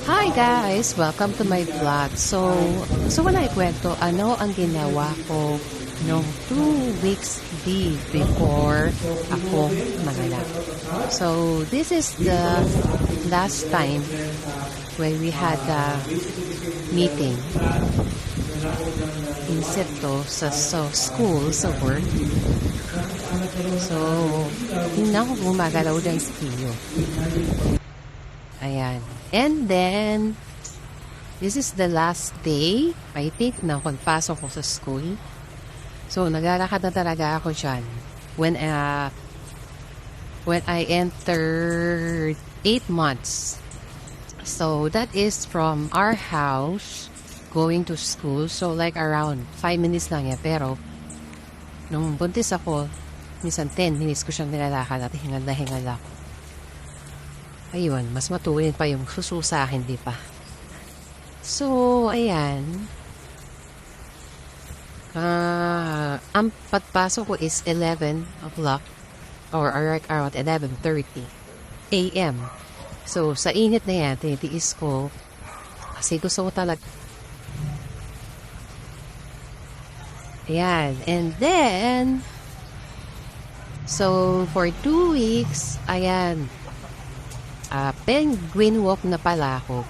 Hi guys! Welcome to my vlog. So wala ikwento, ano ang ginawa ko nung 2 weeks leave before ako manganak. So this is the last time when we had a meeting in Septo sa school, sa work. So, hindi na ako gumagalaw ng studio. Ayan. And then, this is the last day, I think, na pagpasok ko sa school. So, naglalakad na talaga ako dyan. When I entered 8 months. So, that is from our house going to school. So, like around 5 minutes lang yan. Pero, nung buntis ako, minsan 10 minutes ko siyang nilalakad at hingal na hingal ako. Ayun, mas matuwid pa yung susu sa akin, di pa. So, ayan. Ang pagpasok ko is 11 o'clock or around 11:30 a.m. So, sa init na yan, tinitiis ko kasi gusto ko talaga. Ayan. And then, so, for 2 weeks, ayan, penguin walk na pala ako.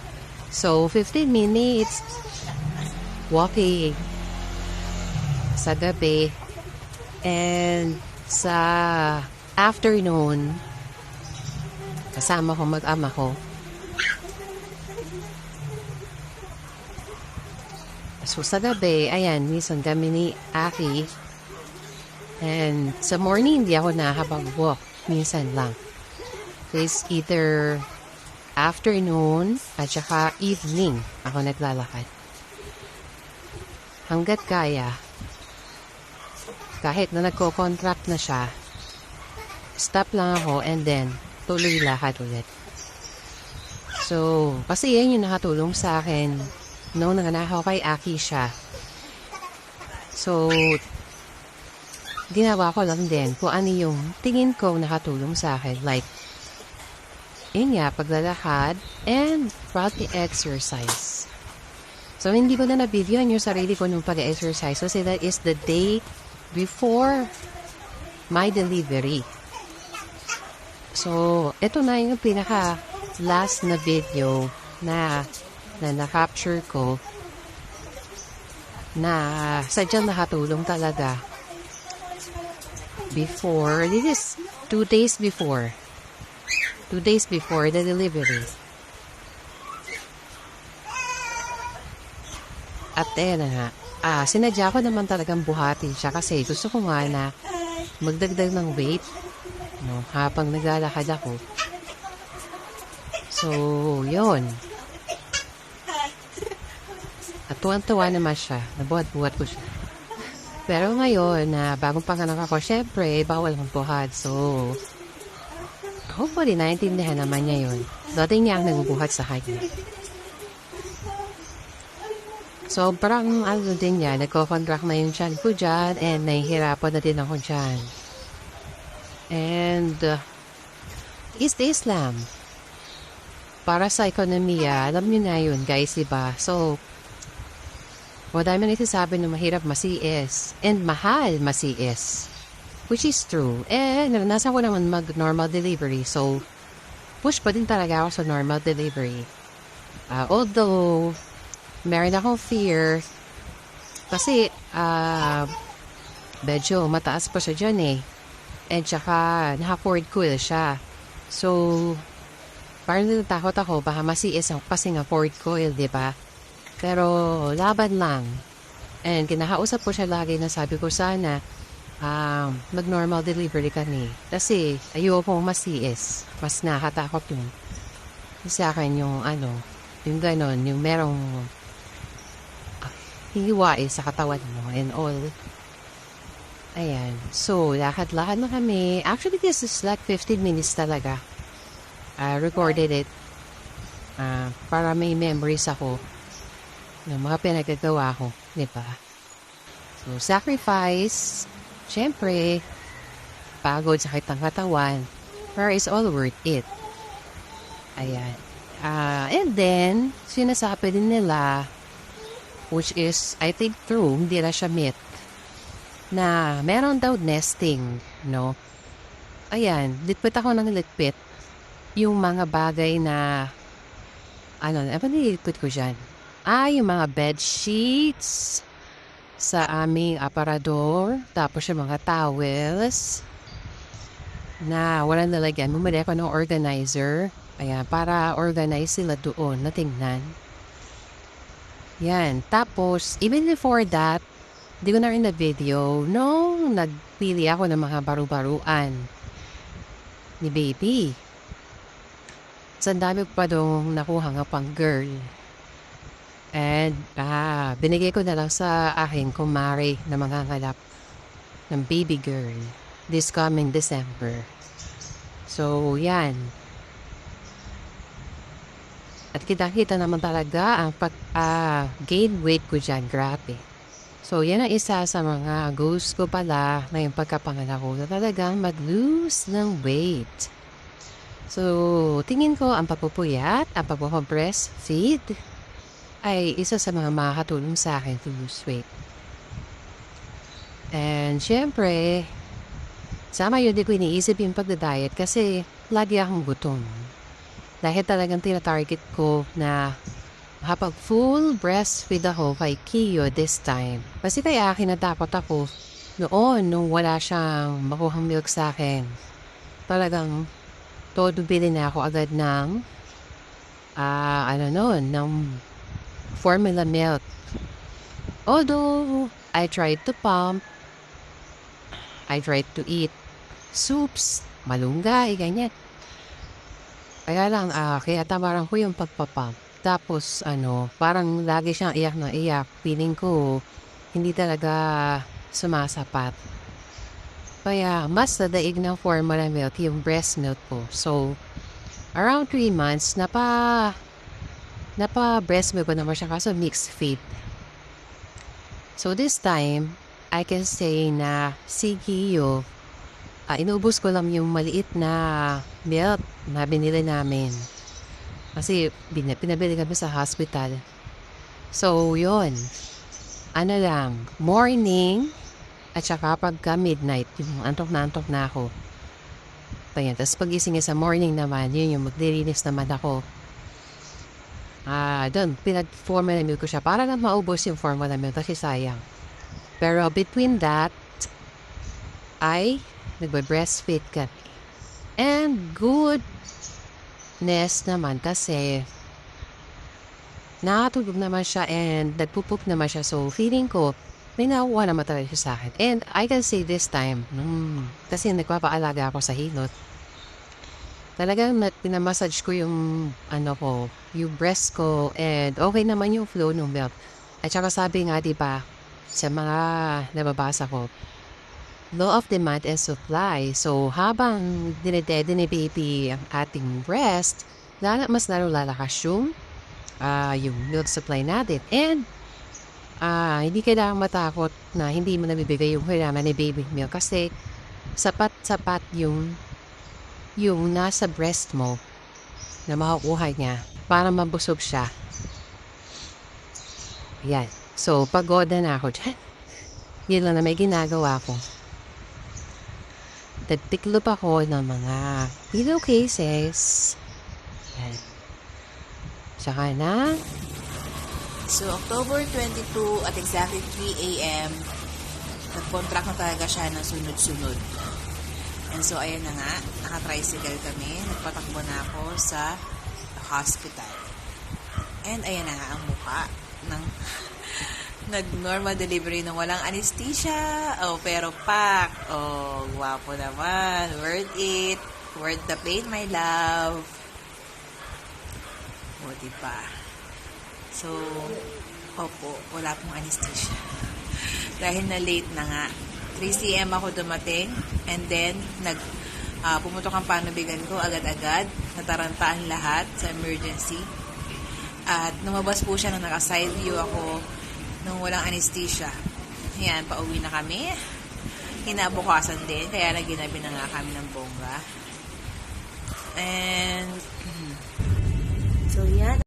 So, 15 minutes walking sa gabi and sa afternoon kasama ko mag-ama ko. So, sa gabi, ayan, minsan kami ni Aki. And sa morning, hindi ako nakakapag-walk. Minsan lang. Is either afternoon at saka evening ako naglalakad. Hanggat kaya, kahit na nagko-contract na siya, stop lang ako and then tuloy lakad ulit. So, kasi yan yung nakatulong sa akin nung nanganak ako kay Aki siya. So, ginawa ko lang din kung ano yung tingin ko nakatulong sa akin. Like, yun nga, paglalakad and probably exercise. So, hindi ko na na-videoan yung sarili ko nung pag-exercise kasi that is the day before my delivery. So, ito na yung pinaka-last na video na na-capture ko na sadyang nakatulong talaga before, this is 2 days before. 2 days before the delivery. At ayan na nga. Sinadya ko naman talagang buhatin siya kasi gusto ko nga na magdagdag ng weight habang naglalakad ako. So, yun. At tuwan-tuwa naman siya. Nabuhat-buhat ko siya. Pero ngayon, bagong panganak ako, syempre, bawal magbuhat. So, hopefully, naintindihan naman niya yun. Dati niya ang nagbubuhat sa kanya. Sobrang din niya, nagko-contract na yung tiyan ko dyan and nahihirapan na din ako dyan. And, East Islam. Para sa ekonomiya, alam niyo na yun, guys, diba? So, madami nagsasabi na mahirap masiis and mahal masiis. Which is true. Naranasan ko naman mag-normal delivery. So, push pa din talaga ako sa normal delivery. Although, meron akong fear kasi, medyo mataas pa siya dyan eh. And tsaka, naka-Ford coil siya. So, parang natatakot ako, baka masiis ako kasi nga Ford coil, diba? Pero, laban lang. And kinakausap ko siya lagi na sabi ko sana, mag-normal delivery kami. Kasi, ayoko masiis. Mas nakatakot yun. Sa akin yung yung ganon, yung merong hihiwain sa katawan mo and all. Ayan. So, lakad-lakad na kami. Actually, this is like 15 minutes talaga. I recorded it para may memories ako ng mga pinagagawa ko. Diba? So, sacrifice. Siyempre, pagod, sakit ng katawan, pero it's all worth it. Ayan. And then, sinasabi din nila, which is, I think true, hindi na siya myth, na meron daw nesting, no? Ayan, litpit ako ng litpit. Yung mga bagay na, ano nililipit ko dyan? Yung mga bed sheets sa aming aparador, tapos yung mga towels, na walang lalagyan. Bumili ako ng organizer. Ayan, para organize sila doon na tingnan. Yan. Tapos, even before that, di ko na rin na video nung nagpili ako ng mga baru-baruan ni baby. Sa dami pa doon nakuha nga pang girl. And, binigay ko na lang sa aking kumare na mga ngalap ng baby girl this coming December. So, yan. At kita-kita naman talaga ang gain weight ko dyan. Grabe. So, yan ang isa sa mga goals ko pala na yung pagkapanganak ko na talagang mag-lose ng weight. So, tingin ko ang pagpupuyat, ang pagpupabreastfeed ay isa sa mga makakatulong sa akin to lose weight. And, syempre, sama yun, di ko iniisip yung pagda-diet kasi lagi akong gutom. Dahil talagang tina-target ko na makapag full breastfeed ako kay Kiyo this time. Kasi kaya natakot ako noon nung wala siyang makuhang milk sa akin. Talagang todo bili na ako agad ng ng formula milk. Although I tried to pump, I tried to eat soups, malunggay, ganyan. Kaya lang, kaya tamaran ko yung pagpapump. Tapos, parang lagi siyang iyak na iyak. Feeling ko, hindi talaga sumasapat. Kaya, mas nadaig ng formula milk yung breast milk ko. So, around 3 months, napa-breast milk ko naman siya kaso mixed feed. So, this time, I can say na si Kiyo, inubos ko lang yung maliit na milk na binili namin. Kasi pinabili kami sa hospital. So, yun. Morning at saka pagka midnight, yung antok na ako. Ayan, tapos pagising sa morning naman, yun yung maglilinis naman ako. Doon, pinag-formula milk ko siya para na maubos yung formula milk kasi sayang. Pero between that, ay nagbe-breastfeed kami. And goodness naman kasi nakatulog naman siya and nagpupup naman siya. So, feeling ko, may nakuha naman talaga siya sa akin. And I can say this time, kasi nagpapaalaga ako sa hilot, talagang pinamassage ko yung yung breast ko and okay naman yung flow ng milk. At saka sabi nga, diba, sa mga nababasa ko, law of demand and supply. So, habang dinedede ni baby ang ating breast, mas lalo lalakas yung milk supply natin. And, hindi kailangan matakot na hindi mo nabibigay yung kailangan ni baby milk kasi sapat-sapat yung nasa breast mo na makukuha niya para mabusog siya. Yan. So, pagoda na ako dyan. Yun lang na may ginagawa ko. Nagtiklop ako ng mga pillowcases. Yan. Saka na. So, October 22 at exactly 3 a.m., nag-contract na talaga siya ng sunod-sunod. And so, ayan na nga, naka-tricycle kami. Nagpatakbo na ako sa hospital. And ayan na nga ang mukha ng nag-normal delivery ng walang anesthesia. Pero pack. Gwapo naman. Worth it. Worth the pain, my love. Diba? So, opo, wala pong anesthesia. Dahil na late na nga. 3 p.m. ako dumating and then pumutok ang panubigan ko agad-agad. Natarantaan lahat sa emergency. At lumabas po siya nung naka-side view ako nung walang anesthesia. Ayan, pauwi na kami. Kinabukasan din, kaya naginabi na nga kami ng bongga. And So, yan